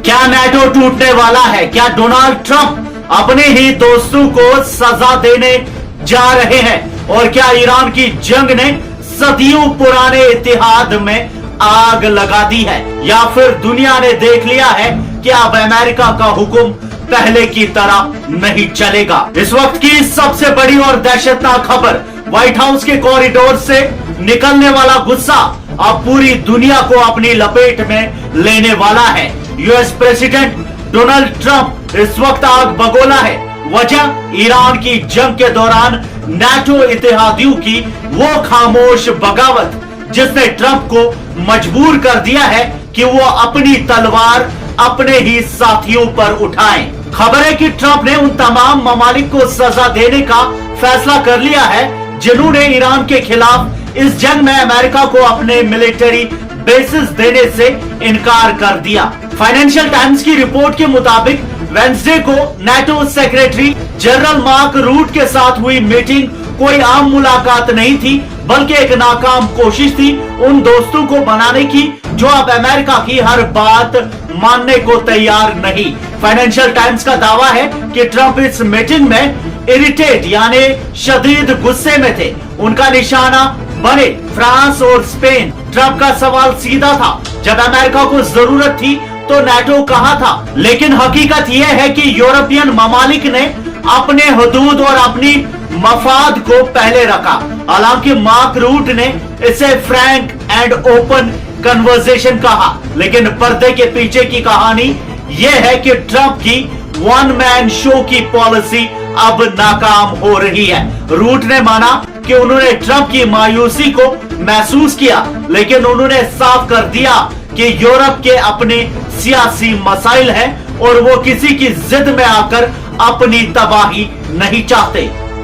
क्या नाटो टूटने वाला है? क्या डोनाल्ड ट्रंप अपने ही दोस्तों को सजा देने जा रहे हैं? और क्या ईरान की जंग ने सदियों पुराने इतिहाद में आग लगा दी है? या फिर दुनिया ने देख लिया है कि अब अमेरिका का हुक्म पहले की तरह नहीं चलेगा? इस वक्त की सबसे बड़ी और दहशतनाक खबर, व्हाइट हाउस के कॉरिडोर से निकलने वाला गुस्सा अब पूरी दुनिया को अपनी लपेट में लेने वाला है। यूएस प्रेसिडेंट डोनाल्ड ट्रंप इस वक्त आग बगोला है। वजह ईरान की जंग के दौरान नाटो इत्तेहादियों की वो खामोश बगावत जिसने ट्रंप को मजबूर कर दिया है कि वो अपनी तलवार अपने ही साथियों पर उठाएं। खबर है कि ट्रंप ने उन तमाम ममालिक को सजा देने का फैसला कर लिया है जिन्होंने ईरान के खिलाफ इस जंग में अमेरिका को अपने मिलिट्री बेसिस देने से इनकार कर दिया। फाइनेंशियल टाइम्स की रिपोर्ट के मुताबिक वेडनेसडे को NATO secretary general Mark Rutte के साथ हुई मीटिंग कोई आम मुलाकात नहीं थी, बल्कि एक नाकाम कोशिश थी उन दोस्तों को बनाने की जो अब अमेरिका की हर बात मानने को तैयार नहीं। फाइनेंशियल टाइम्स का दावा है कि ट्रंप इस मीटिंग में इरिटेट यानी शदीद गुस्से में थे। उनका निशाना बने फ्रांस और स्पेन। ट्रंप का सवाल सीधा था, जब अमेरिका को जरूरत थी तो नाटो कहां था? लेकिन हकीकत यह है कि यूरोपियन ममालिक ने अपने हदूद और अपनी मफाद को पहले रखा। हालांकि मार्क रूट ने इसे फ्रैंक एंड ओपन कन्वर्सेशन कहा, लेकिन पर्दे के पीछे की कहानी यह है कि ट्रंप की वन मैन शो की पॉलिसी अब नाकाम हो रही है। रूट ने माना कि उन्होंने ट्रंप की मायूसी को महसूस किया, लेकिन उन्होंने साफ कर दिया कि यूरोप के अपने सियासी मसाइल हैं और वो किसी की जिद में आकर अपनी तबाही नहीं चाहते।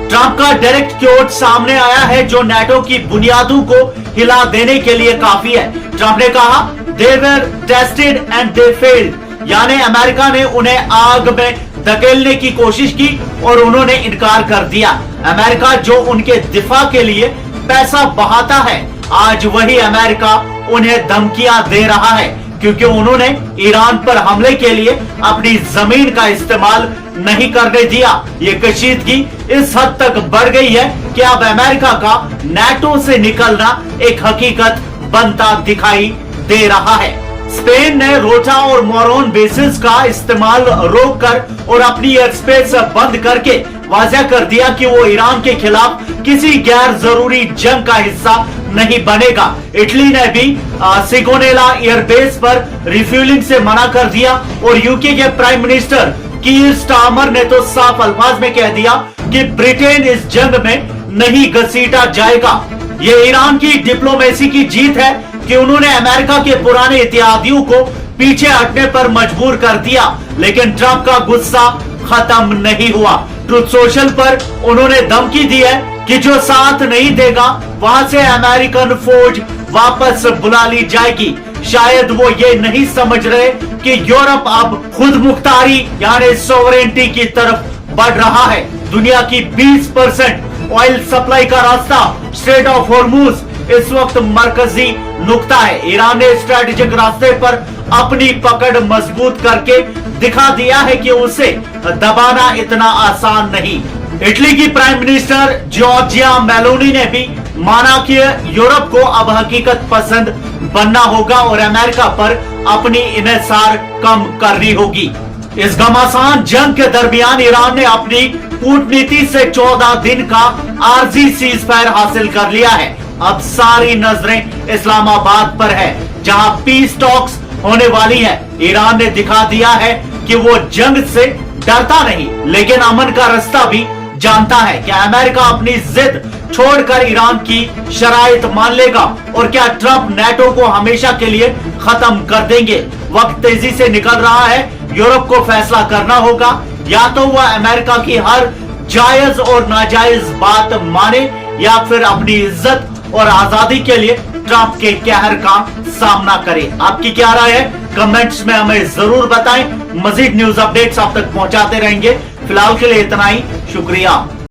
ट्रंप का डायरेक्ट क्योट सामने आया है जो नाटो की बुनियादों को हिला देने के लिए काफी है। ट्रंप ने कहा, दे वर टेस्टेड एंड दे फेल्ड, यानी अमेरिका ने उन्हें आग में धकेलने की कोशिश की और उन्होंने इनकार कर दिया। अमेरिका जो उनके दिफा के लिए पैसा बहाता है, आज वही अमेरिका उन्हें धमकियां दे रहा है, क्योंकि उन्होंने ईरान पर हमले के लिए अपनी जमीन का इस्तेमाल नहीं करने दिया। ये कशीदगी इस हद तक बढ़ गई है कि अब अमेरिका का नाटो से निकलना एक हकीकत बनता दिखाई दे रहा है। स्पेन ने रोटा और मोरोन बेसिस का इस्तेमाल रोककर और अपनी एयरस्पेस बंद करके वाज़ेह कर दिया कि वो ईरान के खिलाफ किसी गैर जरूरी जंग का हिस्सा नहीं बनेगा। इटली ने भी सिगोनेला एयरबेस पर रिफ्यूलिंग से मना कर दिया और यूके के प्राइम मिनिस्टर कीर स्टारमर ने तो साफ अल्फाज में कह दिया कि ब्रिटेन इस जंग में नहीं घसीटा जाएगा। ये ईरान की डिप्लोमेसी की जीत है कि उन्होंने अमेरिका के पुराने इत्तेहादियों को पीछे हटने पर मजबूर कर दिया, लेकिन ट्रंप का गुस्सा खत्म नहीं हुआ। ट्रुथ सोशल पर उन्होंने धमकी दी है कि जो साथ नहीं देगा वहां से अमेरिकन फौज वापस बुला ली जाएगी। शायद वो ये नहीं समझ रहे कि यूरोप अब खुद मुख्तारी यानी सोवरेनिटी की तरफ बढ़ रहा है। दुनिया की 20% ऑयल सप्लाई का रास्ता स्ट्रेट ऑफ हॉर्मुज इस वक्त मरकजी नुक्ता है। ईरान ने स्ट्रेटेजिक रास्ते पर अपनी पकड़ मजबूत करके दिखा दिया है कि उसे दबाना इतना आसान नहीं। इटली की प्राइम मिनिस्टर जॉर्जिया मेलोनी ने भी माना कि यूरोप को अब हकीकत पसंद बनना होगा और अमेरिका पर अपनी इन्हिसार कम करनी होगी। इस घमासान जंग के दरमियान ईरान ने अपनी कूटनीति से 14 दिन का आरजी सीज फायर हासिल कर लिया है। अब सारी नजरें इस्लामाबाद पर है, जहां पीस टॉक्स होने वाली है। ईरान ने दिखा दिया है कि वो जंग से डरता नहीं, लेकिन अमन का रास्ता भी जानता है। क्या अमेरिका अपनी जिद छोड़कर ईरान की शराइत मान लेगा और क्या ट्रंप नाटो को हमेशा के लिए खत्म कर देंगे? वक्त तेजी से निकल रहा है। यूरोप को फैसला करना होगा, या तो वह अमेरिका की हर जायज और नाजायज बात माने या फिर अपनी इज्जत और आजादी के लिए ट्रंप के कहर का सामना करे। आपकी क्या राय है? कमेंट्स में हमें जरूर बताएं। मजीद न्यूज अपडेट्स आप तक पहुंचाते रहेंगे। फिलहाल के लिए इतना ही, शुक्रिया।